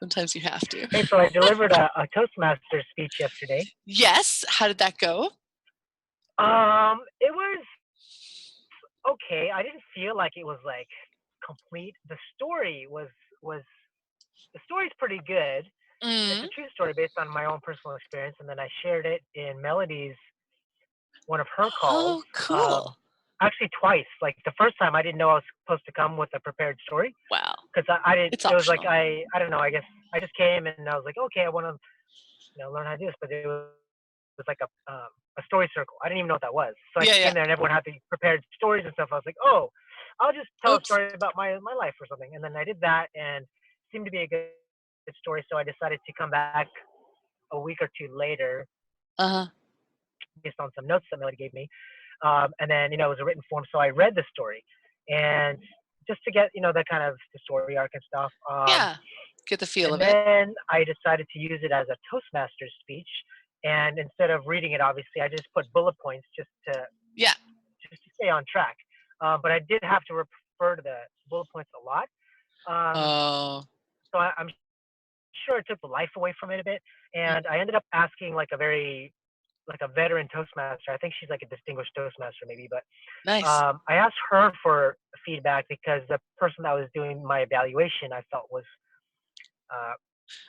Sometimes you have to. Hey, so I delivered a Toastmaster speech yesterday. Yes. How did that go? It was okay. I didn't feel like it was like complete. Was the story's pretty good. It's Mm. a true story based on my own personal experience, and then I shared it in Melody's one of her calls. Oh, cool. Um, actually twice. Like the first time, I didn't know I was supposed to come with a prepared story Wow. because I didn't. It's It was like optional. I don't know. I guess I just came and I was like, okay, I want to learn how to do this, but it was like a story circle. I didn't even know what that was. So I Yeah, yeah. came there and everyone had the prepared stories and stuff. I was like, oh, I'll just tell a Oops. story about my life or something. And then I did that and it seemed to be a good story. So I decided to come back a week or two later Uh-huh. based on some notes that Melody gave me. And then, it was a written form. So I read the story and just to get, that kind of the story arc and stuff. Yeah. Get the feel And of it. then I decided to use it as a Toastmasters speech. And instead of reading it, obviously, I just put bullet points Yeah. just to stay on track. But I did have to refer to the bullet points a lot. Um, Oh. so I'm sure it took the life away from it a bit. And I ended up asking like a veteran Toastmaster. I think she's like a distinguished Toastmaster maybe, but Nice. I asked her for feedback because the person that was doing my evaluation I felt was uh,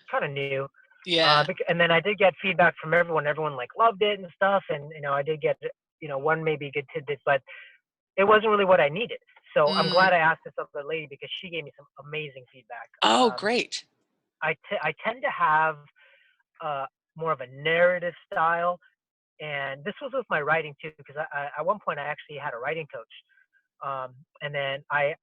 kind of new. Yeah. And then I did get feedback from everyone. Everyone like loved it and stuff. And I did get one maybe good tidbit, but it wasn't really what I needed. So I'm Mm. glad I asked this other lady because she gave me some amazing feedback. Oh, great. I tend to have uh, more of a narrative style, and this was with my writing too. Because at one point I actually had a writing coach, and then I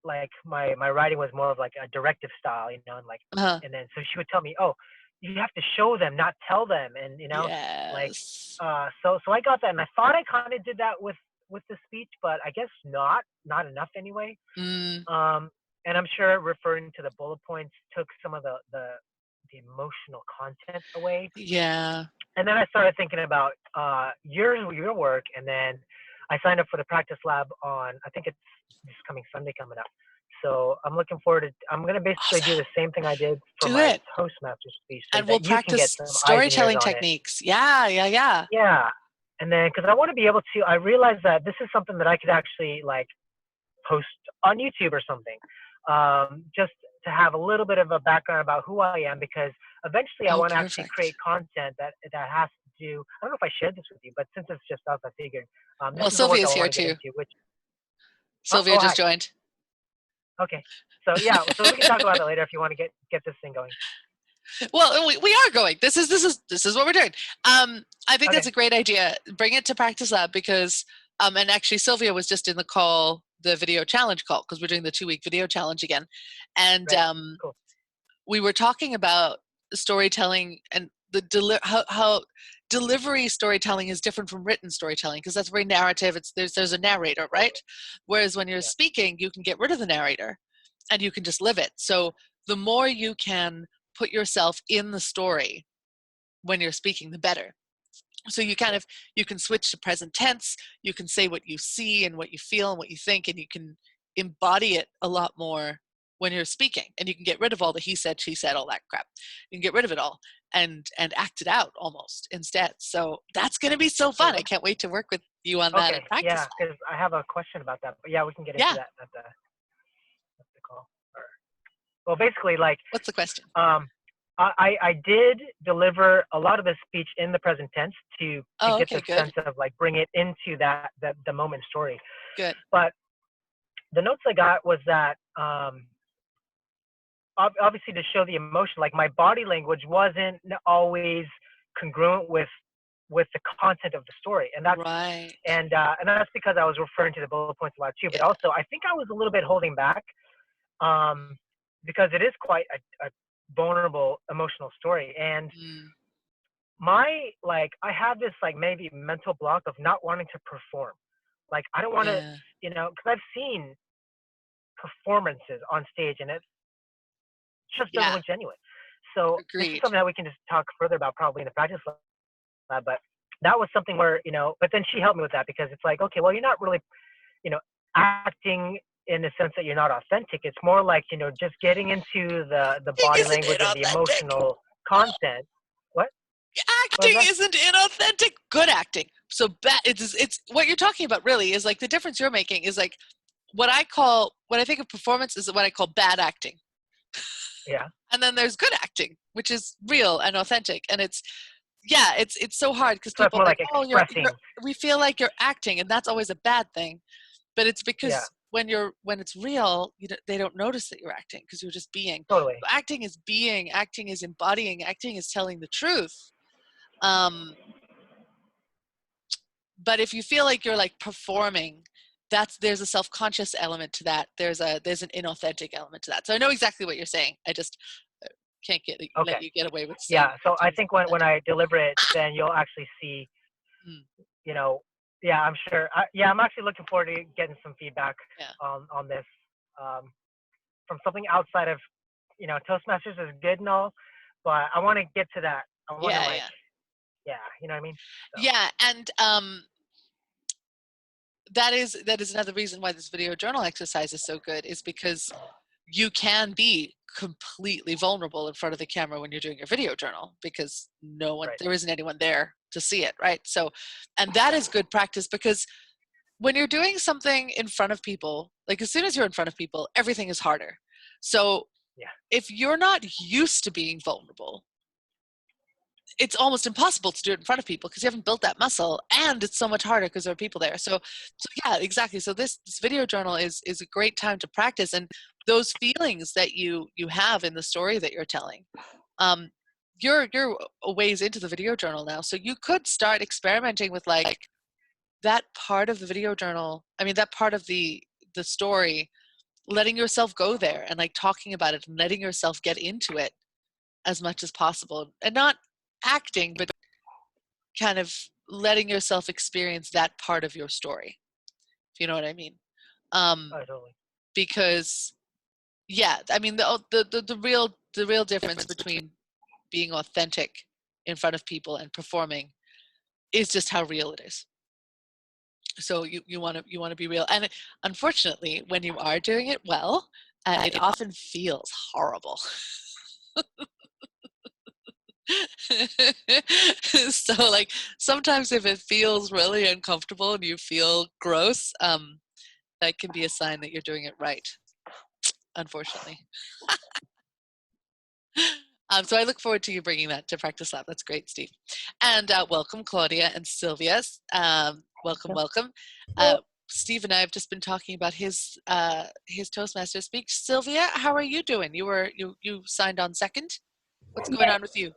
like my writing was more of like a directive style, and like, Uh-huh. and then so she would tell me, oh, you have to show them, not tell them, and like, Yes. so I got that, and I thought I kind of did that with the speech, but I guess not enough anyway. Mm. Um, and I'm sure referring to the bullet points took some of the emotional content away. Yeah. And then I started thinking about your work, and then I signed up for the practice lab on, I think it's this coming Sunday coming up. So I'm looking forward to. I'm gonna basically do Awesome. the same thing I did for Do my it. Toastmaster speech, so And we'll that you can get practice some eyes and ears storytelling on it. techniques. Yeah, yeah, yeah. Yeah, and then because I want to be able to, I realized that this is something that I could actually like post on YouTube or something, just to have a little bit of a background about who I am, because eventually I Oh, want to actually create perfect. content that has to do. I don't know if I shared this with you, but since it's just us, I figured this Well, is the work I Sylvia's here want to get too. into. Which Sylvia oh just hi, joined. okay, so yeah, so we can talk about that later if you want to get this thing going. Well, we are going. This is what we're doing. I think that's Okay, a great idea. Bring it to Practice Lab because and actually Sylvia was just in the call, the video challenge call, because we're doing the 2-week video challenge again. And right, cool. we were talking about storytelling and how delivery storytelling is different from written storytelling, because that's very narrative. There's a narrator, right? Whereas when you're Yeah, speaking, you can get rid of the narrator and you can just live it. So the more you can put yourself in the story when you're speaking, the better. So yeah, you can switch to present tense, you can say what you see and what you feel and what you think, and you can embody it a lot more when you're speaking, and you can get rid of all the he said, she said, all that crap. You can get rid of it all and act it out almost instead. So that's going to be so fun. I cool. can't wait to work with you on that Okay, at Practice yeah, Lab. because I have a question about that, but yeah, we can get into Yeah. that at the call. Or, well, basically, like, What's the question? Um, I did deliver a lot of the speech in the present tense to Oh, get okay, the good. sense of like bring it into that the moment story. Good. But the notes I got was that obviously to show the emotion, like my body language wasn't always congruent with the content of the story, and Right. that's because I was referring to the bullet points a lot too. But Yeah. also I think I was a little bit holding back um, because it is quite a vulnerable emotional story, and Mm, my like I have this like maybe mental block of not wanting to perform. Like I don't want to, yeah. because I've seen performances on stage and it just doesn't Yeah. look genuine. So this is Agreed. something that we can just talk further about probably in the practice lab. But that was something where but then she helped me with that because it's like, okay, well, you're not really you know acting in the sense that you're not authentic. It's more like, just getting into the Acting body isn't language and the inauthentic. emotional content. What? What was Acting that? isn't inauthentic. Good acting. So bad. It's what you're talking about. Really, is like the difference you're making is like what I think of performance is what I call bad acting. Yeah. And then there's good acting, which is real and authentic. And it's so hard because So it's people more are like, like oh, expressing. we feel like you're acting, and that's always a bad thing. But it's Yeah, because when it's real, they don't notice that you're acting because you're just being. totally. Acting is being. Acting is embodying. Acting is telling the truth. But if you feel like you're like performing, there's a self-conscious element to that. There's an inauthentic element to that. So I know exactly what you're saying. I just can't let Okay. you get away with saying Yeah. So I something's think when authentic. I deliver it, then you'll actually see, Mm, you know, yeah, I'm sure. I'm actually looking forward to getting some feedback yeah. on this, from something outside of, Toastmasters is good and all, but I want to get to that. I want to Yeah, like, yeah. yeah, you know what I mean? So, Yeah, and that is another reason why this video journal exercise is so good, is because you can be completely vulnerable in front of the camera when you're doing your video journal, because right. there isn't anyone there to see it, right? So, and that is good practice, because when you're doing something in front of people, like as soon as you're in front of people, everything is harder. So Yeah. if you're not used to being vulnerable, it's almost impossible to do it in front of people because you haven't built that muscle, and it's so much harder because there are people there. So yeah, exactly. So this video journal is a great time to practice, and those feelings that you have in the story that you're telling, um, you're a ways into the video journal now, so you could start experimenting with like that part of the video journal. I mean, that part of the story, letting yourself go there and like talking about it and letting yourself get into it as much as possible, and not acting, but kind of letting yourself experience that part of your story, if you know what I mean. Oh, totally. Because yeah, I mean the real difference between being authentic in front of people and performing is just how real it is. So you want to be real, and unfortunately when you are doing it well, it often feels horrible. So like sometimes if it feels really uncomfortable and you feel gross, that can be a sign that you're doing it right, unfortunately. So I look forward to you bringing that to Practice Lab. That's great, Steve. And welcome, Claudia and Sylvia. Welcome, welcome. Steve and I have just been talking about his Toastmaster speech. Sylvia, how are you doing? You signed on second. What's going on with you?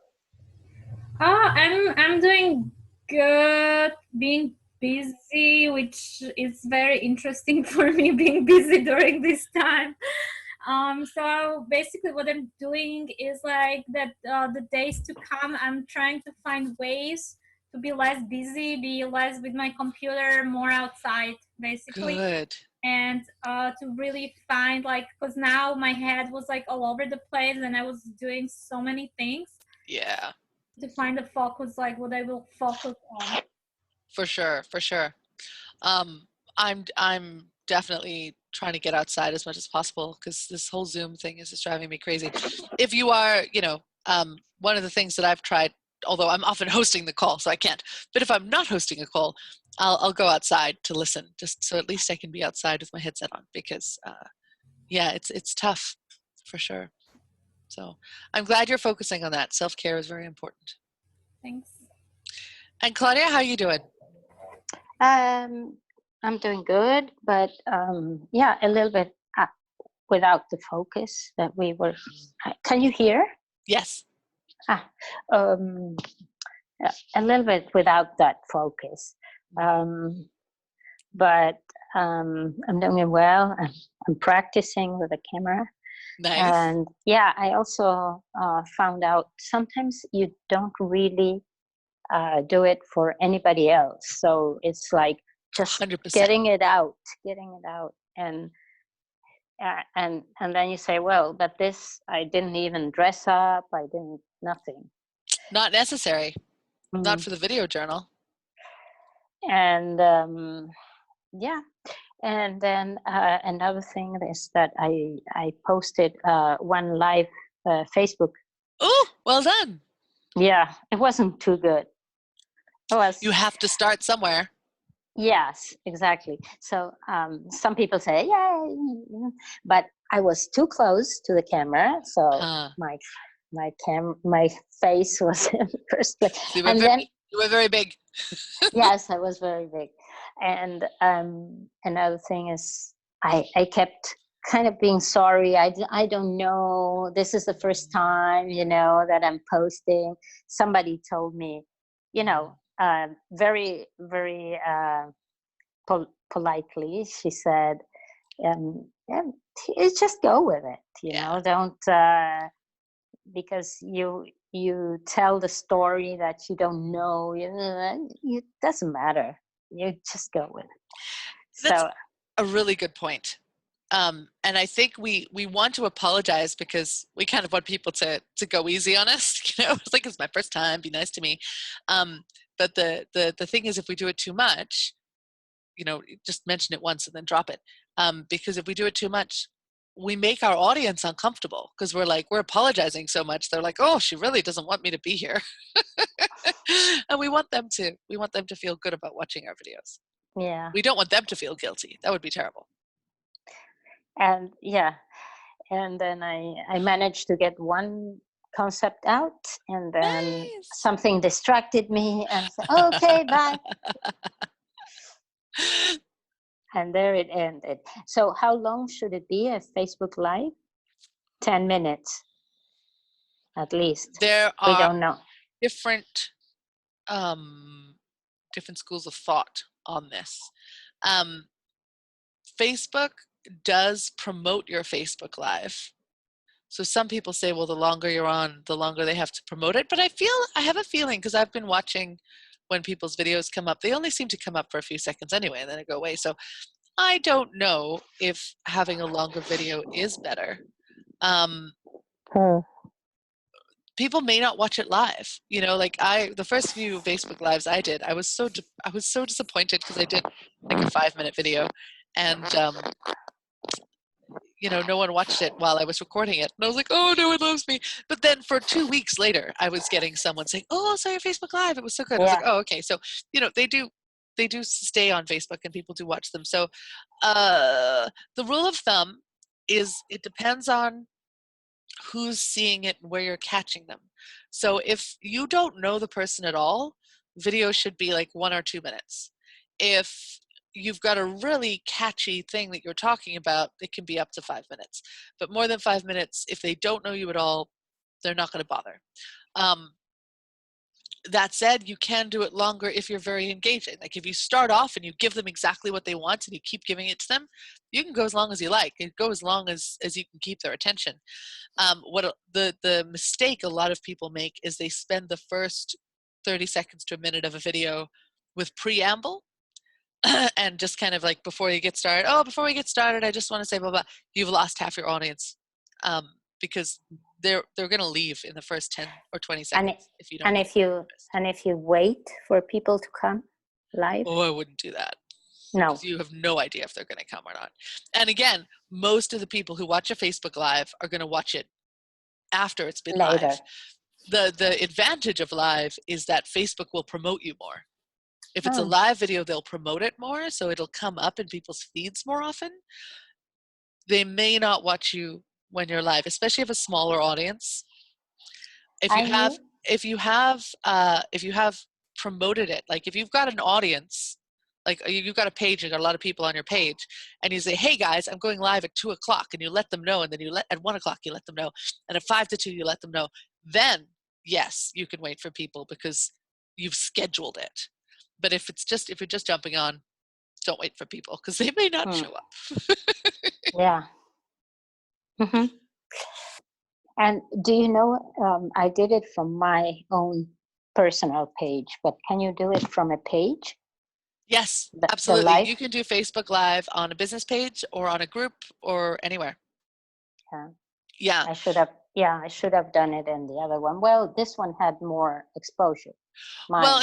I'm doing good. Being busy, which is very interesting for me, being busy during this time. So basically what I'm doing is like that the days to come, I'm trying to find ways to be less busy, be less with my computer, more outside, basically. Good. And to really find like, because now my head was like all over the place and I was doing so many things. Yeah. To find a focus, like what I will focus on. For sure, for sure. I'm definitely trying to get outside as much as possible because this whole Zoom thing is just driving me crazy. If you are, one of the things that I've tried, although I'm often hosting the call, so I can't, but if I'm not hosting a call, I'll go outside to listen, just so at least I can be outside with my headset on, because yeah, it's tough for sure. So I'm glad you're focusing on that. Self-care is very important. Thanks. And Claudia, how are you doing? I'm doing good, but yeah, a little bit without the focus that we were. Can you hear? Yes. Yeah, a little bit without that focus, but I'm doing well. I'm practicing with the camera. Nice. And yeah, I also found out sometimes you don't really do it for anybody else. So it's like just 100%. getting it out, and then you say, well, but this, I didn't even dress up, I didn't, nothing. Not necessary. Not for the video journal. And yeah, And then another thing is that I posted one live Facebook. Oh, well done. Yeah, it wasn't too good. It was. You have to start somewhere. Yes, exactly. So some people say, yeah, but I was too close to the camera, so my face was in the first place. So you were very big. Yes, I was very big. And another thing is, I kept kind of being sorry. I don't know. This is the first time, that I'm posting. Somebody told me, very, very politely, she said, yeah, just go with it, don't, because you tell the story that you don't know, it doesn't matter. You just go with it. That's So a really good point. And I think we want to apologize because we kind of want people to go easy on us. It's like, it's my first time, be nice to me. But the thing is, if we do it too much, just mention it once and then drop it. Because if we do it too much, we make our audience uncomfortable because we're apologizing so much. They're like, oh, she really doesn't want me to be here. And we want them to feel good about watching our videos. yeah. We don't want them to feel guilty. That would be terrible. And and then I managed to get one concept out, and then Nice. something distracted me, and I said, okay, bye. And there it ended. So how long should it be, a Facebook Live? 10 minutes, at least. There We are don't know. different schools of thought on this. Facebook does promote your Facebook Live. So some people say, well, the longer you're on, the longer they have to promote it. But I have a feeling, because I've been watching when people's videos come up, they only seem to come up for a few seconds anyway, and then they go away. So I don't know if having a longer video is better. People may not watch it live. The first few Facebook Lives I did, I was so disappointed because I did like a 5-minute video, and no one watched it while I was recording it. And I was like, oh, no one loves me. But then for 2 weeks later, I was getting someone saying, oh, I saw your Facebook Live. It was so good. Yeah. I was like, oh, okay. So, they do stay on Facebook and people do watch them. So the rule of thumb is it depends on who's seeing it and where you're catching them. So if you don't know the person at all, video should be like 1 or 2 minutes. If you've got a really catchy thing that you're talking about, it can be up to 5 minutes. But more than 5 minutes, if they don't know you at all, they're not going to bother. That said, you can do it longer if you're very engaging. Like if you start off and you give them exactly what they want and you keep giving it to them, you can go as long as you like. You go as long as you can keep their attention. What the mistake a lot of people make is they spend the first 30 seconds to a minute of a video with preamble and just kind of like before we get started, I just want to say blah, blah. You've lost half your audience because they're going to leave in the first 10 or 20 seconds if you don't. And if you wait for people to come live? Oh, I wouldn't do that. No. You have no idea if they're going to come or not. And again, most of the people who watch a Facebook Live are going to watch it after it's been later. Live. The advantage of live is that Facebook will promote you more. If it's a live video, they'll promote it more, so it'll come up in people's feeds more often. They may not watch you when you're live, especially if you have a smaller audience. If you have promoted it, like if you've got an audience, like you've got a page, you've got a lot of people on your page, and you say, hey guys, I'm going live at 2 o'clock, and you let them know, and then at 1 o'clock you let them know, and at 5 to 2 you let them know, then yes, you can wait for people because you've scheduled it. But if you're just jumping on, don't wait for people because they may not show up. Yeah. Mm-hmm. And do you know, I did it from my own personal page, but can you do it from a page? Yes, absolutely. You can do Facebook Live on a business page or on a group or anywhere. Yeah. I should have done it in the other one. Well, this one had more exposure. Well,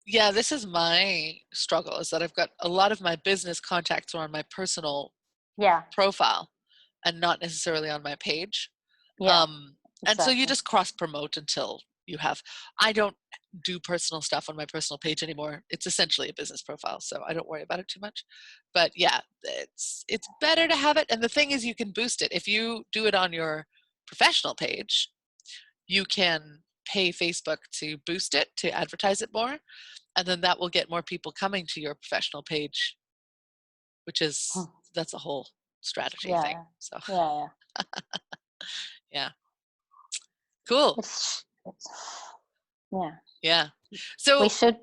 Yeah, this is my struggle, is that I've got a lot of my business contacts are on my personal Yeah, profile and not necessarily on my page. yeah, And so you exactly. just cross promote until you have, I don't do personal stuff on my personal page anymore. It's essentially a business profile, so I don't worry about it too much. But yeah, it's better to have it. And the thing is, you can boost it. If you do it on your professional page, you can pay Facebook to boost it, to advertise it more. And then that will get more people coming to your professional page, which is, Hmm. that's a whole strategy thing. Yeah, So yeah, yeah. yeah, cool. It's yeah. Yeah. We So should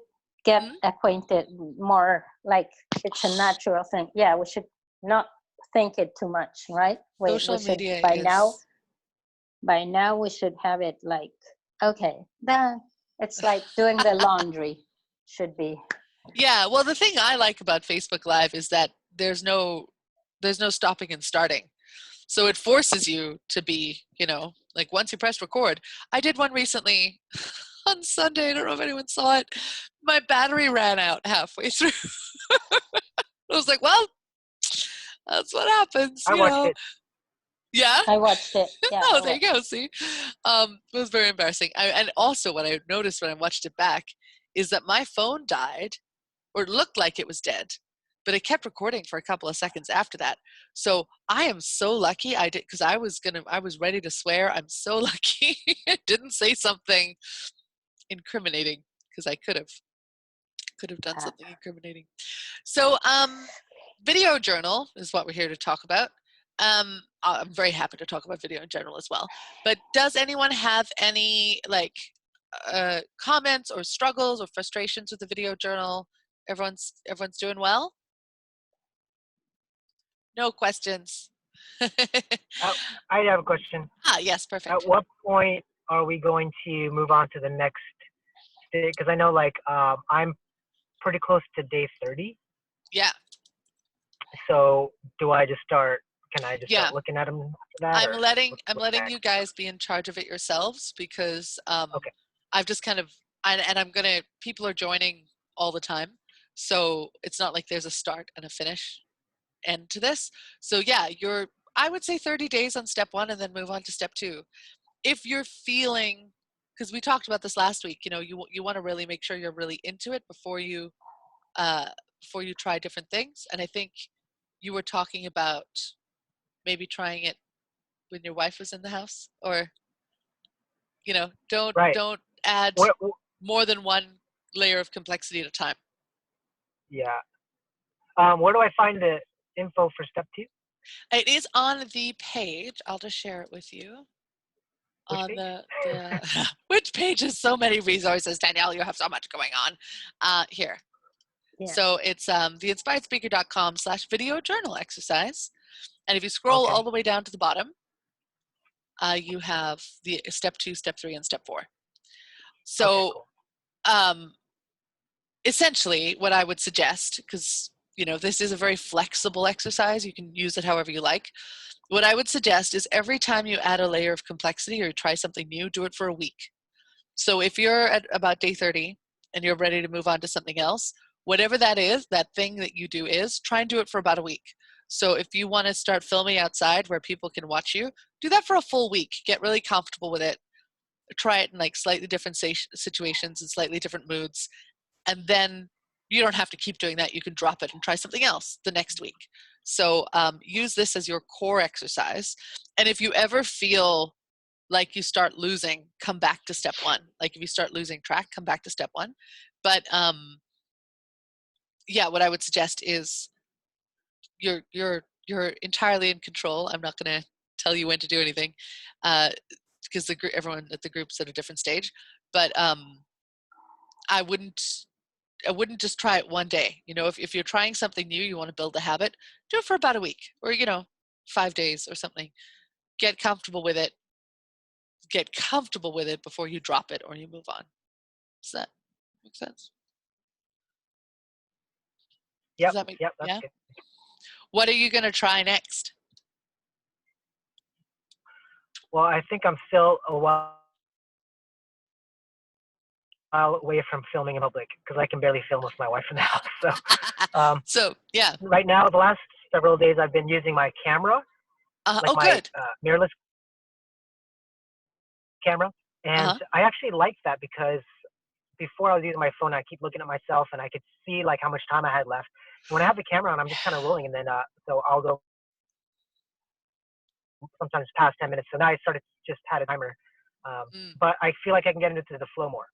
get mhm, acquainted more, like it's a natural thing. Yeah, we should not think it too much, right? We social should media is, by now we should have it like, okay, then it's like doing the laundry should be. yeah. Well, the thing I like about Facebook Live is that there's no stopping and starting. So it forces you to be, like once you press record. I did one recently on Sunday. I don't know if anyone saw it. My battery ran out halfway through. I was like, well, that's what happens, I watched it. Yeah. I watched it. Yeah, Oh, I there you watched go. it. See, it was very embarrassing. And also, what I noticed when I watched it back is that my phone died, or it looked like it was dead, but it kept recording for a couple of seconds after that. So I am so lucky I did, because I was ready to swear. I'm so lucky I didn't say something incriminating, because I could have done Uh, something incriminating. So, video journal is what we're here to talk about. I'm very happy to talk about video in general as well. But does anyone have any comments or struggles or frustrations with the video journal? Everyone's doing well. No questions. Uh, I have a question. Yes, At perfect. what point are we going to move on to the next stage? Because I know, like, I'm pretty close to day 30. Yeah, So do I just start? Can I just yeah. start looking at them after that, or I'm what's letting next? you guys be in charge of it yourselves, because Okay. I've just kind of, and I'm gonna, people are joining all the time, so it's not like there's a start and a finish end to this. So yeah, I would say 30 days on step 1 and then move on to step 2. If you're feeling, because we talked about this last week, you want to really make sure you're really into it uh, before you try different things. And I think you were talking about maybe trying it when your wife was in the house, or Right. don't add What? more than one layer of complexity at a time. Yeah. Where do I find the info for step 2? It is on the page. I'll just share it with you. Which On page? the which page has so many resources, Danielle, you have so much going on. Here. yeah. So it's theinspiredspeaker.com/video journal exercise. And if you scroll Okay. all the way down to the bottom, you have the step 2, step 3, and step 4. Okay. So Cool. um, essentially what I would suggest, because this is a very flexible exercise, you can use it however you like. What I would suggest is every time you add a layer of complexity or try something new, do it for a week. So if you're at about day 30 and you're ready to move on to something else, whatever that is, that thing that you do is, try and do it for about a week. So if you want to start filming outside where people can watch you, do that for a full week. Get really comfortable with it. Try it in like slightly different situations and slightly different moods. And then you don't have to keep doing that. You can drop it and try something else the next week. So use this as your core exercise. And if you ever feel like you start losing, come back to step 1. Like if you start losing track, come back to step 1. But yeah, what I would suggest is you're entirely in control. I'm not going to tell you when to do anything, because everyone at the group's at a different stage. But I wouldn't just try it one day. If you're trying something new, you want to build a habit, do it for about a week, or 5 days or something. Get comfortable with it. Get comfortable with it before you drop it or you move on. Does that make sense? Does Yep. that make Yep. That's Yeah? good. What are you going to try next? Well, I think I'm still a while mile away from filming in public because I can barely film with my wife in the house. So um, So yeah. right now, the last several days, I've been using my camera, like Oh, my good. mirrorless camera, and Uh-huh. I actually like that because before I was using my phone, I keep looking at myself and I could see like how much time I had left. And when I have the camera on, I'm just kind of rolling, and then so I'll go sometimes past 10 minutes. So now I started just had a timer, Mm. but I feel like I can get into the flow more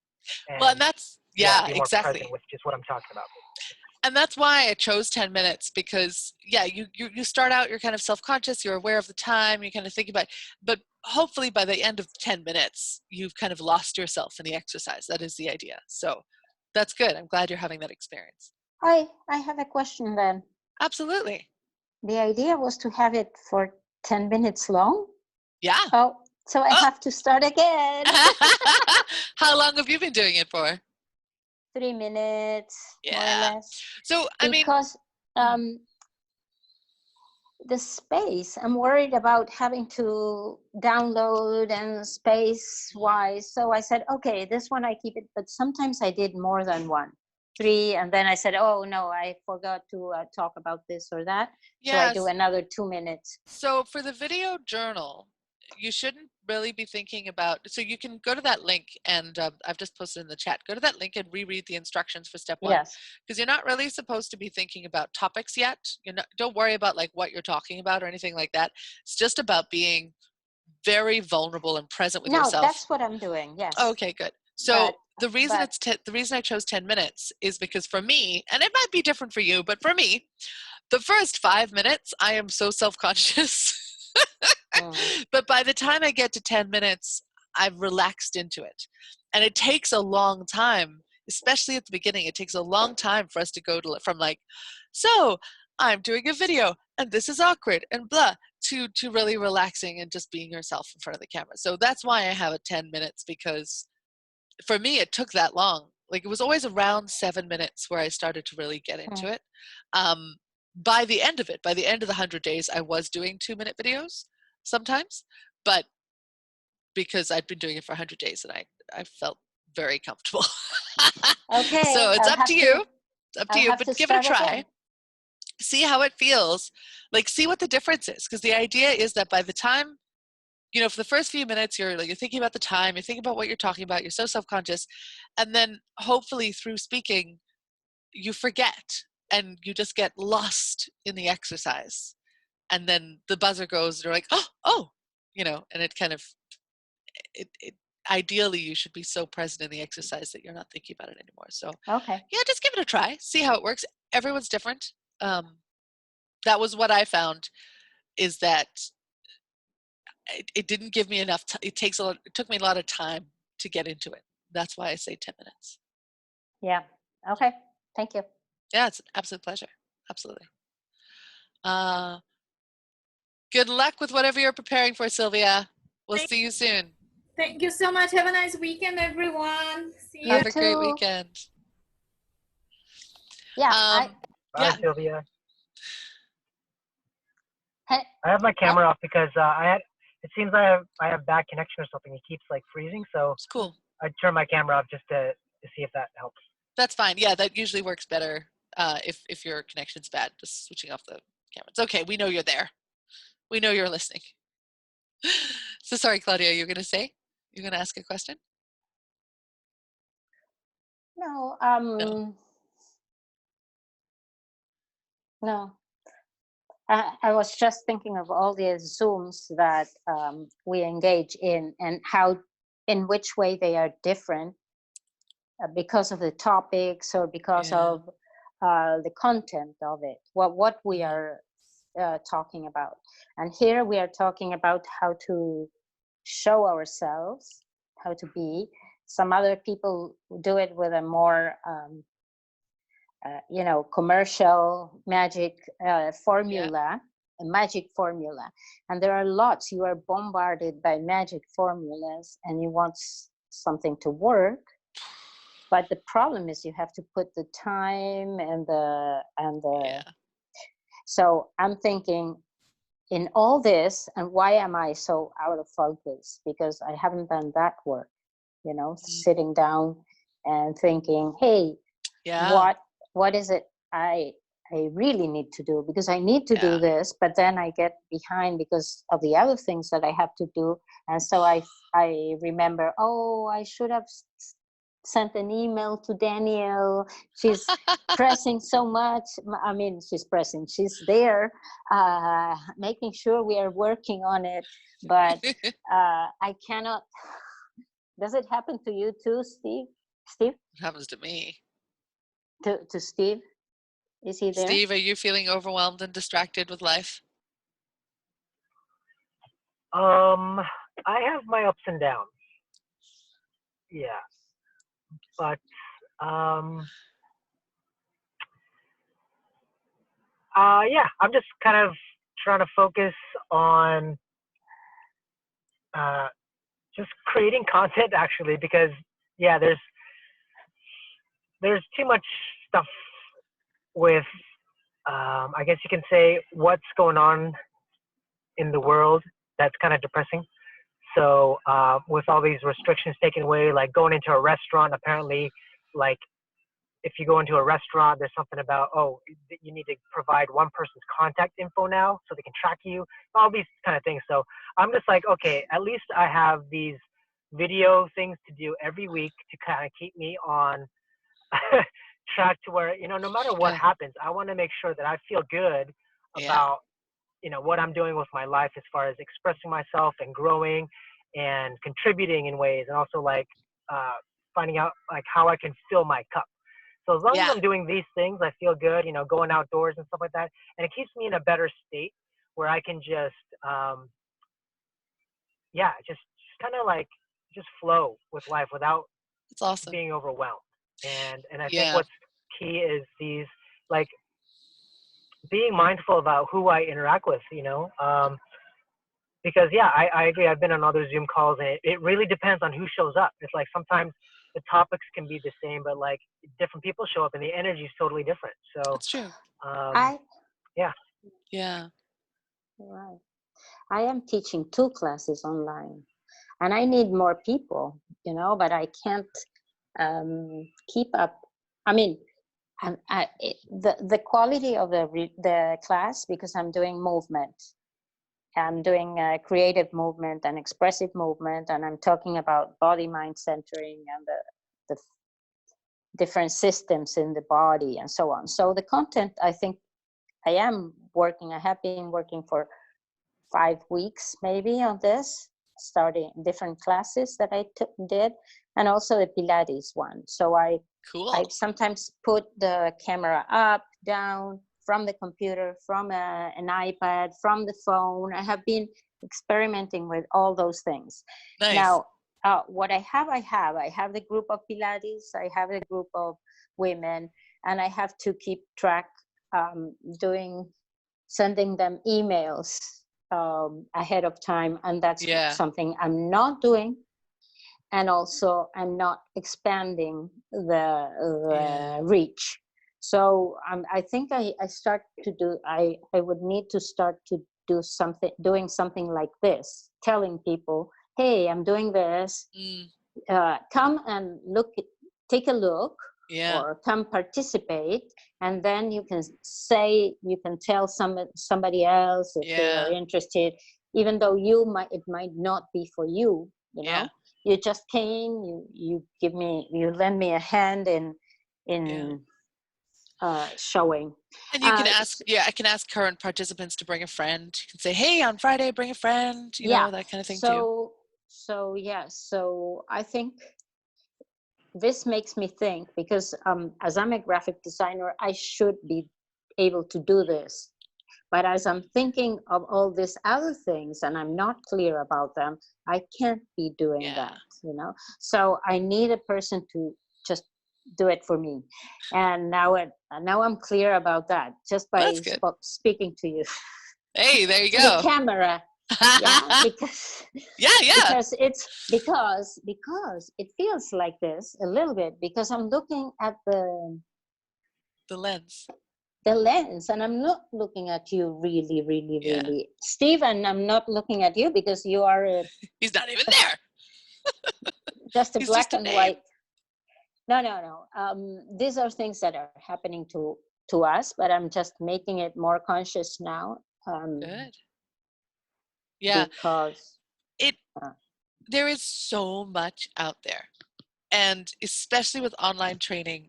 Well, and and that's yeah, yeah, be more present exactly. with just what I'm talking about. And that's why I chose 10 minutes because yeah, you start out, you're kind of self-conscious, you're aware of the time, you kind of think about, but hopefully by the end of 10 minutes, you've kind of lost yourself in the exercise. That is the idea. So that's good. I'm glad you're having that experience. I have a question then. Absolutely. The idea was to have it for 10 minutes long. Yeah. Oh, so I Oh. have to start again. How long have you been doing it for? 3 minutes, more or Yeah. less. So, I mean, Because the space, I'm worried about having to download and space-wise. So I said, okay, this one I keep it. But sometimes I did more than one. 3, and then I said, oh no, I forgot to talk about this or that. So I do yes. another 2 minutes. So for the video journal, you shouldn't really be thinking about, so you can go to that link and I've just posted in the chat, go to that link and reread the instructions for step 1. Yes. Because you're not really supposed to be thinking about topics yet. Don't worry about like what you're talking about or anything like that. It's just about being very vulnerable and present with No, yourself. that's what I'm doing. Yes. Okay, good. So But, the reason I chose 10 minutes is because for me, and it might be different for you, but for me, the first 5 minutes, I am so self-conscious. But by the time I get to 10 minutes, I've relaxed into it. And it takes a long time, especially at the beginning, it takes a long time for us to go from like, so I'm doing a video and this is awkward and blah, to really relaxing and just being yourself in front of the camera. So that's why I have it 10 minutes, because for me, it took that long. Like it was always around 7 minutes where I started to really get into it. By the end of it, by the end of the 100 days, I was doing 2-minute videos sometimes, but because I'd been doing it for 100 days and I felt very comfortable. okay. So it's up to you. It's up to you, but give it a try. Again. See how it feels. Like, see what the difference is. Because the idea is that by the time, for the first few minutes, you're thinking about the time, you're thinking about what you're talking about, you're so self-conscious. And then hopefully through speaking, you forget and you just get lost in the exercise. And then the buzzer goes, and you're like, oh, and it kind of, it ideally you should be so present in the exercise that you're not thinking about it anymore. So okay, yeah, just give it a try, see how it works. Everyone's different. That was what I found, is that it didn't give me enough it took me a lot of time to get into it. That's why I say 10 minutes. Yeah. Okay. Thank you. Yeah, it's an absolute pleasure. Absolutely. Good luck with whatever you're preparing for, Sylvia. We'll see you soon. Thank you so much. Have a nice weekend, everyone. See you. Have a great weekend. Yeah. Bye, Sylvia. Hey. I have my camera off because it seems I have bad connection or something. It keeps like freezing, so it's cool. I turn my camera off just to see if that helps. That's fine. Yeah, that usually works better if your connection's bad. Just switching off the camera. It's okay. We know you're there. We know you're listening. So sorry, Claudia, you're going to ask a question? No. No. I was just thinking of all the Zooms that we engage in and in which way they are different because of the topics or because of the content of it, what we are talking about. And here we are talking about how to show ourselves, how to be. Some other people do it with a more commercial magic formula, a magic formula. And there are lots. You are bombarded by magic formulas and you want something to work. But the problem is you have to put the time and the So I'm thinking, in all this, and why am I so out of focus? Because I haven't done that work, sitting down and thinking, hey, Yeah. what is it I really need to do, because I need to do Yeah. this, but then I get behind because of the other things that I have to do. And so I remember, oh, I should have sent an email to Danielle. She's pressing so much. I mean, she's there, making sure we are working on it. But I cannot. Does it happen to you too, Steve? Steve? It happens to me. To Steve? Is he there? Steve, are you feeling overwhelmed and distracted with life? I have my ups and downs. Yeah, but yeah, I'm just kind of trying to focus on just creating content actually, because yeah, there's too much stuff with I guess you can say what's going on in the world that's kind of depressing. So with all these restrictions taken away, like going into a restaurant, apparently, like if you go into a restaurant, there's something about, oh, you need to provide one person's contact info now so they can track you, all these kind of things. So I'm just like, okay, at least I have these video things to do every week to kind of keep me on track to where, no matter what Yeah. happens, I want to make sure that I feel good Yeah. about, what I'm doing with my life as far as expressing myself and growing and contributing in ways, and also like finding out like how I can fill my cup. So as long as Yeah. I'm doing these things, I feel good, going outdoors and stuff like that. And it keeps me in a better state where I can just, just kind of like just flow with life without It's awesome. being overwhelmed. And I think Yeah. what's key is these, like, being mindful about who I interact with, because yeah, I agree. I've been on other Zoom calls, and it really depends on who shows up. It's like sometimes the topics can be the same, but like different people show up and the energy is totally different. So That's true. yeah. Yeah. Right. I am teaching 2 classes online, and I need more people, but I can't keep up. I mean, the quality of the class, because I'm doing movement. I'm doing creative movement and expressive movement, and I'm talking about body mind centering and the different systems in the body and so on. So the content, I think I have been working for 5 weeks maybe on this, starting different classes that I did, and also the Pilates one. So I Cool. sometimes put the camera up, down, from the computer, from an iPad, from the phone. I have been experimenting with all those things. Nice. Now, what I have the group of Pilates, I have a group of women, and I have to keep track, sending them emails ahead of time, and that's something I'm not doing. And also I'm not expanding the reach. So I think I would need to start to doing something like this, telling people, hey, I'm doing this, come and take a look, or come participate, and then you can tell somebody else if they are interested, even though it might not be for you, You just came, you lend me a hand in showing. And you can I can ask current participants to bring a friend. You can say, hey, on Friday, bring a friend, that kind of thing too. So I think this makes me think, because as I'm a graphic designer, I should be able to do this. But as I'm thinking of all these other things and I'm not clear about them, I can't be doing that, So I need a person to just do it for me. And now I'm clear about that just by speaking to you. Hey, there you to go. The camera. Because it feels like this a little bit, because I'm looking at the lens. The lens, and I'm not looking at you really. Stephen, I'm not looking at you because you are he's not even there. Just a black and white. No. These are things that are happening to us, but I'm just making it more conscious now. Good. Yeah. Because It uh, there is so much out there. And especially with online training,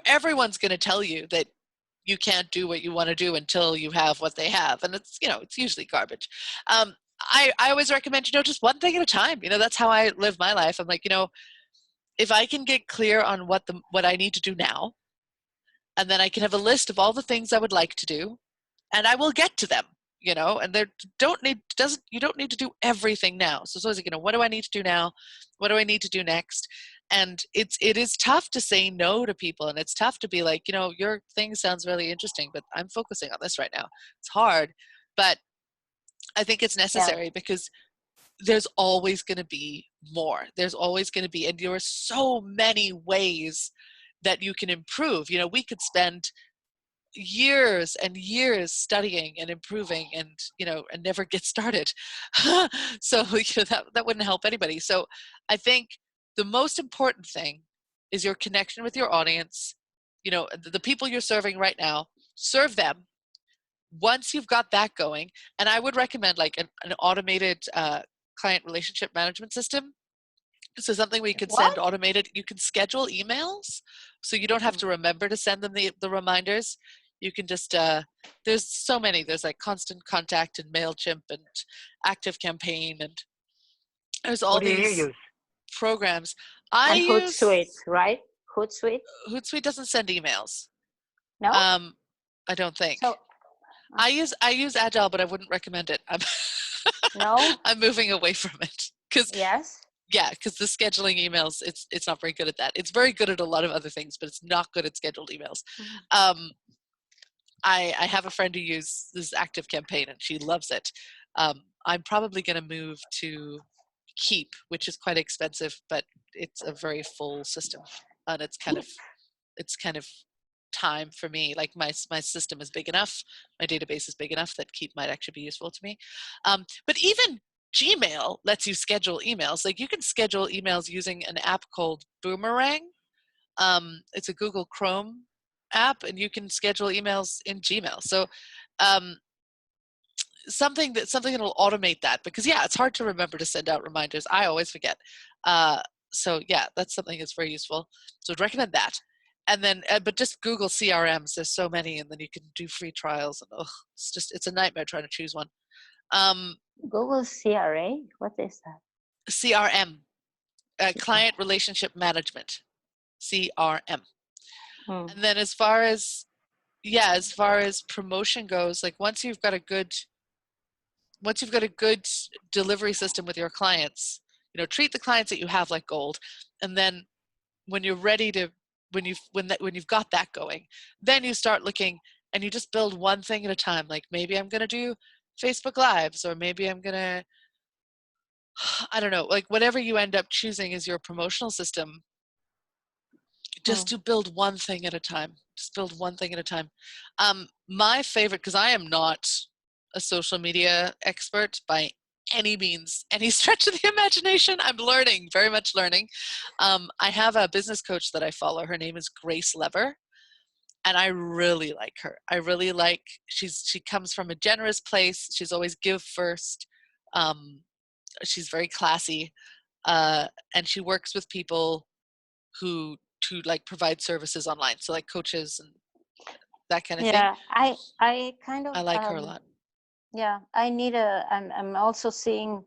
everyone's going to tell you that you can't do what you want to do until you have what they have. And it's usually garbage. I always recommend, just one thing at a time. That's how I live my life. I'm like, if I can get clear on what I need to do now, and then I can have a list of all the things I would like to do, and I will get to them, and you don't need to do everything now. So it's always like, what do I need to do now? What do I need to do next? And it is tough to say no to people, and it's tough to be like, your thing sounds really interesting, but I'm focusing on this right now. It's hard, but I think it's necessary because there's always going to be more. There's always going to be, and there are so many ways that you can improve. We could spend years and years studying and improving and never get started. So that wouldn't help anybody. So I think the most important thing is your connection with your audience. The people you're serving right now, serve them. Once you've got that going, and I would recommend like an automated client relationship management system. So something where you can send automated, you can schedule emails, so you don't have to remember to send them the reminders. You can just, there's so many. There's like Constant Contact and MailChimp and ActiveCampaign, and there's all these programs. And Hootsuite, right? Hootsuite doesn't send emails. No? I don't think. So, I use Agile, but I wouldn't recommend it. No? I'm moving away from it. Yes? Yeah, because the scheduling emails, it's not very good at that. It's very good at a lot of other things, but it's not good at scheduled emails. I have a friend who uses this ActiveCampaign, and she loves it. I'm probably going to move to Keep, which is quite expensive, but it's a very full system, and it's kind of time for me. Like my system is big enough, my database is big enough that Keep might actually be useful to me. But even Gmail lets you schedule emails. Like you can schedule emails using an app called Boomerang. It's a Google Chrome app, and you can schedule emails in Gmail. So something that'll automate that, because it's hard to remember to send out reminders. I always forget. So that's something that's very useful. So I'd recommend that. And then, but just Google CRMs. There's so many, and then you can do free trials. And it's a nightmare trying to choose one. Google CRA? What is that? CRM, Client Relationship Management, CRM. And then as far as promotion goes, like once you've got a good delivery system with your clients, treat the clients that you have like gold. And then when you're ready to, when you've got that going, then you start looking, and you just build one thing at a time. Like maybe I'm going to do Facebook Lives, or maybe I'm going to, I don't know, like whatever you end up choosing as your promotional system, just to build one thing at a time. Just build one thing at a time. My favorite, because I am not a social media expert by any means, any stretch of the imagination. I'm learning, very much learning. I have a business coach that I follow. Her name is Grace Lever, and I really like her. She comes from a generous place. She's always give first. She's very classy, and she works with people to like provide services online, so like coaches and that kind of thing. I kind of, I like her a lot. I'm also seeing,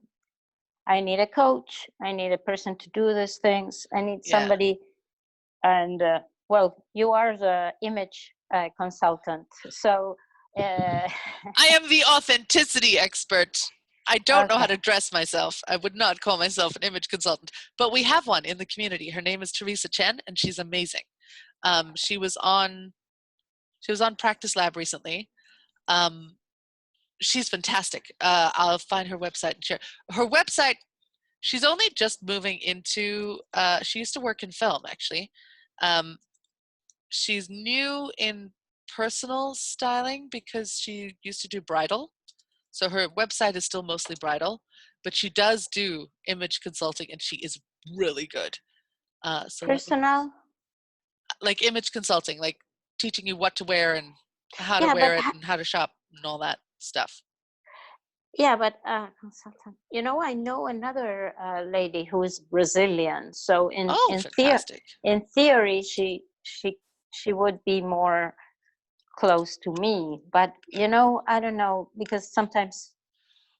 I need a coach, I need a person to do these things, I need somebody. And you are the image consultant, so I am the authenticity expert. I don't know how to dress myself. I would not call myself an image consultant, but we have one in the community. Her name is Teresa Chen, and she's amazing. She was on Practice Lab recently. She's fantastic. I'll find her website and share. Her website, she's only just moving into, she used to work in film, actually. She's new in personal styling because she used to do bridal. So her website is still mostly bridal, but she does do image consulting, and she is really good. Personal? like image consulting, like teaching you what to wear and how to Yeah, wear it and how to shop and all that stuff. yeah, but consultant. I know another lady who is Brazilian. So Oh, fantastic. in theory, she would be more close to me. But I don't know, because sometimes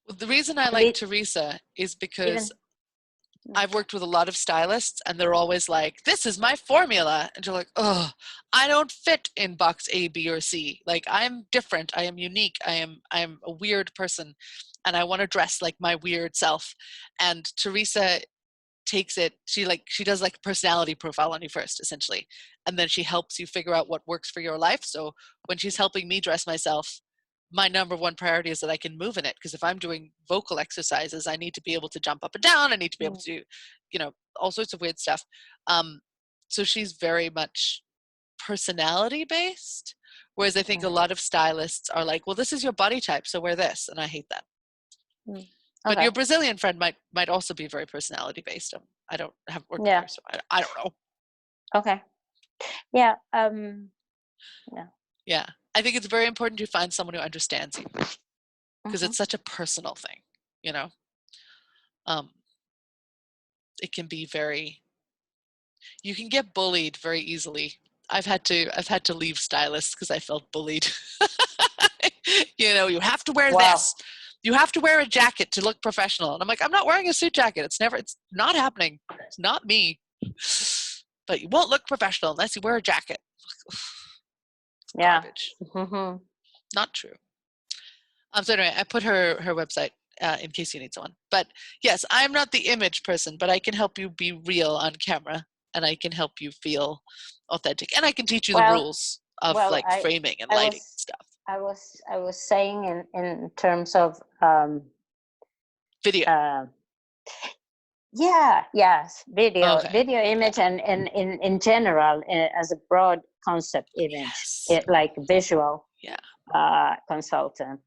Well, the reason I like Teresa is because even I've worked with a lot of stylists and they're always like, this is my formula. And you're like, oh, I don't fit in box A, B, or C. Like, I'm different. I am unique. I'm a weird person and I want to dress like my weird self. And Teresa takes it, she does like a personality profile on you first, essentially. And then she helps you figure out what works for your life. So when she's helping me dress myself, my number one priority is that I can move in it. Because if I'm doing vocal exercises, I need to be able to jump up and down. I need to be able to do, all sorts of weird stuff. So she's very much personality based. Whereas I think a lot of stylists are like, well, this is your body type, so wear this. And I hate that. Okay. But your Brazilian friend might also be very personality based. I don't have worked with her, so I don't know. Okay. Yeah. Yeah. I think it's very important to find someone who understands you because it's such a personal thing, it can be you can get bullied very easily. I've had to leave stylists because I felt bullied. You have to wear this. You have to wear a jacket to look professional. And I'm like, I'm not wearing a suit jacket. It's not happening. It's not me. But you won't look professional unless you wear a jacket. Garbage. Not true. So anyway, I put her website in case you need someone. But yes, I'm not the image person, but I can help you be real on camera and I can help you feel authentic. And I can teach you the rules of framing and lighting and stuff. I was saying in terms of video. Video, Okay. video image, and in general as a broad concept image, like visual consultant.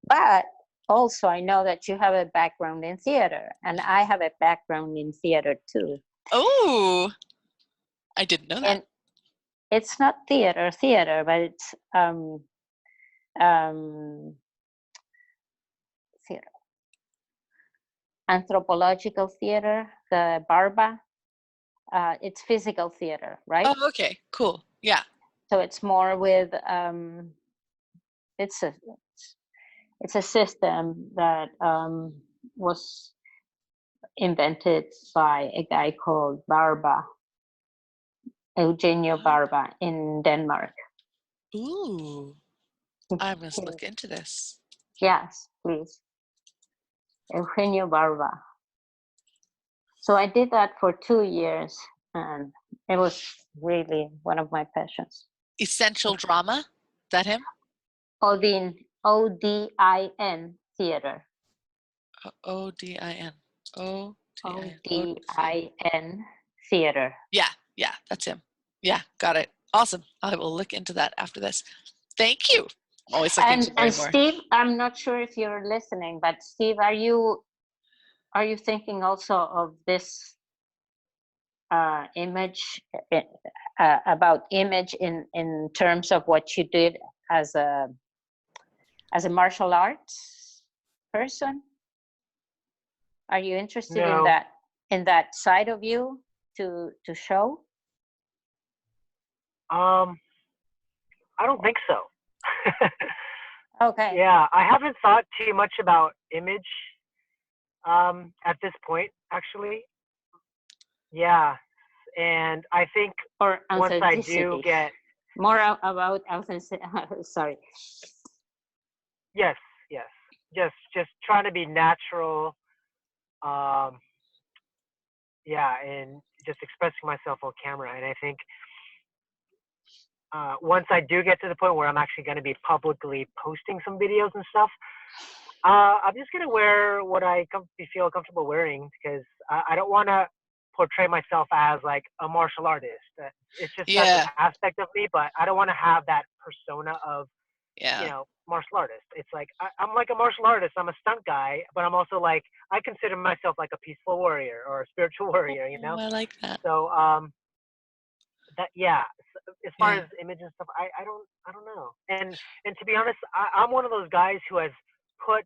But also I know that you have a background in theater, and I have a background in theater too. Oh, I didn't know that. And it's not theater, but it's theater. Anthropological theater, the Barba. It's physical theater, right? Oh, okay, cool. Yeah. So it's more with it's a system that was invented by a guy called Barba, Eugenio Barba, in Denmark. Ooh, I must look into this. Yes, please. Eugenio Barba. So I did that for 2 years, and it was really one of my passions. Essential Drama? Is that him? Odin Theater. Odin. Odin Theater. Yeah, that's him. Yeah, got it. Awesome. I will look into that after this. Thank you. I'm always looking to learn more. Steve, I'm not sure if you're listening, but Steve, are you thinking also of this image about image in terms of what you did as a martial arts person? Are you interested in that side of you to show? I don't think so. Okay. Yeah, I haven't thought too much about image at this point, actually. Yeah, and I think once I do get more about authenticity. Sorry. Yes. Just trying to be natural. And just expressing myself on camera. And I think once I do get to the point where I'm actually going to be publicly posting some videos and stuff, I'm just going to wear what I feel comfortable wearing, because I don't want to portray myself as like a martial artist. It's just such an aspect of me, but I don't want to have that persona of, martial artist. It's like, I'm like a martial artist. I'm a stunt guy, but I'm also like, I consider myself like a peaceful warrior or a spiritual warrior, I like that. So, yeah. As far Yeah. as image and stuff, I don't know. And to be honest, I'm one of those guys who has put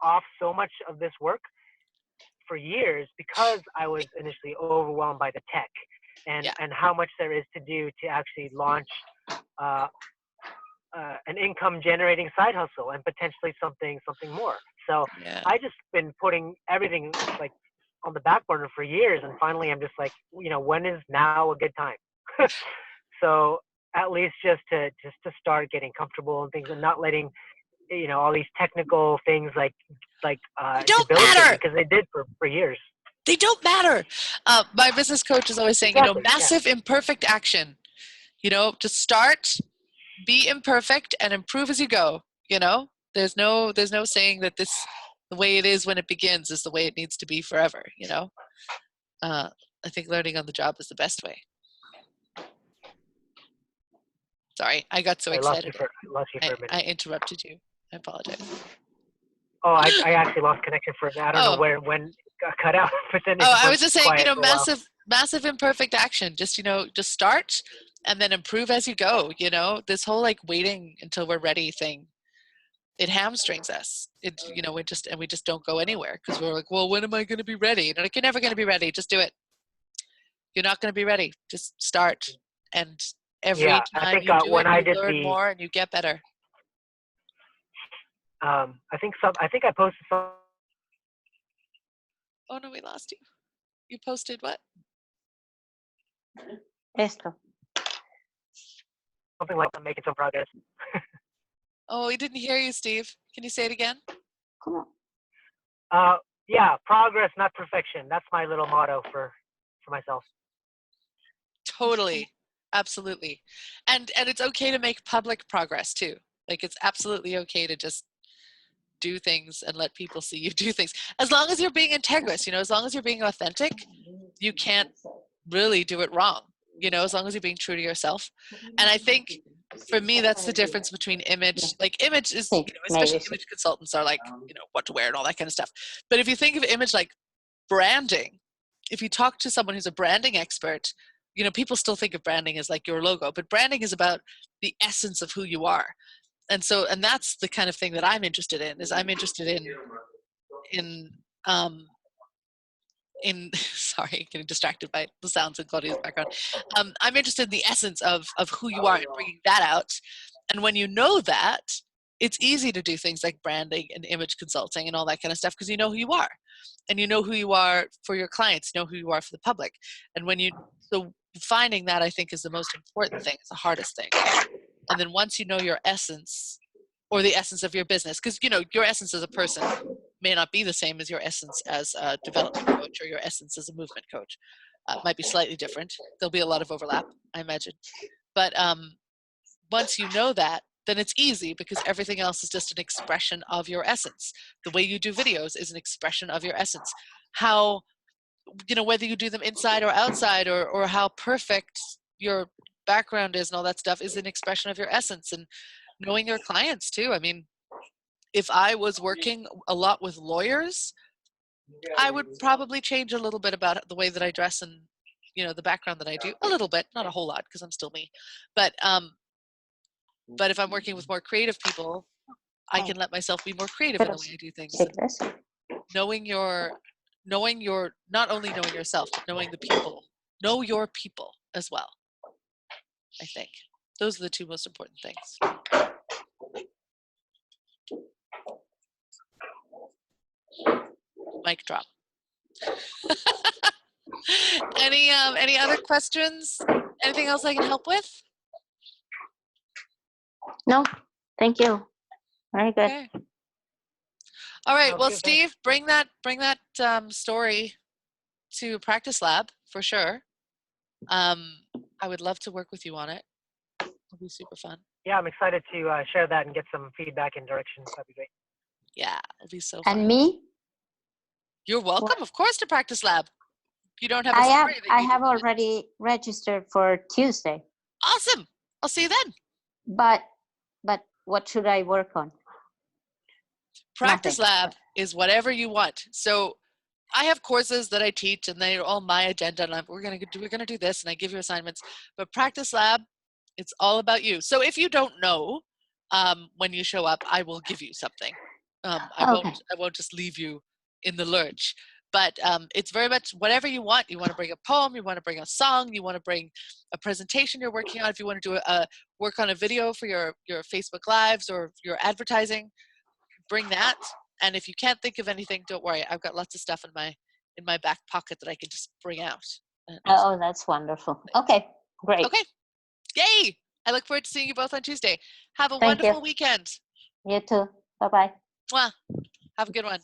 off so much of this work for years because I was initially overwhelmed by the tech Yeah. and how much there is to do to actually launch uh, an income generating side hustle and potentially something more. So Yeah. I just been putting everything like on the back burner for years, and finally I'm just like, when is now a good time? So at least just to start getting comfortable and things, and not letting all these technical things like They don't debilitate me, matter. because they did for years. They don't matter. My business coach is always saying, Exactly, yeah. massive imperfect action. Just start, be imperfect, and improve as you go. There's no saying that the way it is when it begins is the way it needs to be forever. I think learning on the job is the best way. Sorry, I got so I lost you excited. for a minute. I interrupted you. I apologize. Oh, I actually lost connection for a minute. I don't know when it got cut out, but then I was just saying, quiet for a while. massive imperfect action. Just start and then improve as you go. This whole waiting until we're ready thing, it hamstrings us. We just don't go anywhere because we're like, well, when am I going to be ready? And you're never going to be ready. Just do it. You're not going to be ready. Just start, and every Yeah, time I think you do when it, I you did learn more and you get better. I think I posted some. Oh no, we lost you. You posted what? Esto. Something like I'm making some progress. Oh, we didn't hear you, Steve. Can you say it again? Come on. Yeah, progress, not perfection. That's my little motto for myself. Totally. Absolutely. And it's okay to make public progress too. It's absolutely okay to just do things and let people see you do things. As long as you're being integrous, as long as you're being authentic, you can't really do it wrong, as long as you're being true to yourself. And I think for me, that's the difference between image. Image is, especially image consultants are what to wear and all that kind of stuff. But if you think of image like branding, if you talk to someone who's a branding expert, people still think of branding as your logo, but branding is about the essence of who you are. And that's the kind of thing that I'm interested in, is I'm interested in sorry, getting distracted by the sounds in Claudia's background. I'm interested in the essence of who you are and bringing that out. And when you know that, it's easy to do things like branding and image consulting and all that kind of stuff, because you know who you are. And you know who you are for your clients, you know who you are for the public. And so finding that, I think, is the most important thing. It's the hardest thing. And then once you know your essence, or the essence of your business, because your essence as a person may not be the same as your essence as a development coach or your essence as a movement coach. Might be slightly different. There'll be a lot of overlap, I imagine. But once you know that, then it's easy, because everything else is just an expression of your essence. The way you do videos is an expression of your essence. How, whether you do them inside or outside, or how perfect your background is and all that stuff is an expression of your essence. And knowing your clients too. I mean, if I was working a lot with lawyers, I would probably change a little bit about the way that I dress and, the background that I do. A little bit, not a whole lot, because I'm still me. But if I'm working with more creative people, I can let myself be more creative in the way I do things. Knowing your, not only knowing yourself, but knowing the people. Know your people as well, I think. Those are the two most important things. Mic drop. Any other questions? Anything else I can help with? No, thank you. Very good. Okay. All right. Well, Okay, Steve, bring that story to Practice Lab for sure. I would love to work with you on it. It'll be super fun. Yeah, I'm excited to share that and get some feedback and direction. That'd be great. Yeah, it'll be so fun. And me? You're welcome, of course, to Practice Lab. You don't have a story that I have already registered for Tuesday. Awesome. I'll see you then. But what should I work on? Practice Lab is whatever you want. So I have courses that I teach, and they're all my agenda, and we're gonna do this, and I give you assignments. But Practice Lab, it's all about you. So if you don't know when you show up, I will give you something. I won't just leave you in the lurch. But it's very much whatever you want. You want to bring a poem, you want to bring a song, you want to bring a presentation you're working on. If you want to do work on a video for your Facebook Lives or your advertising, bring that. And if you can't think of anything, don't worry. I've got lots of stuff in my back pocket that I can just bring out. Oh, that's wonderful. Okay, great. Okay, yay! I look forward to seeing you both on Tuesday. Have a Thank wonderful you. weekend. You too. Bye-bye. Mwah. Have a good one.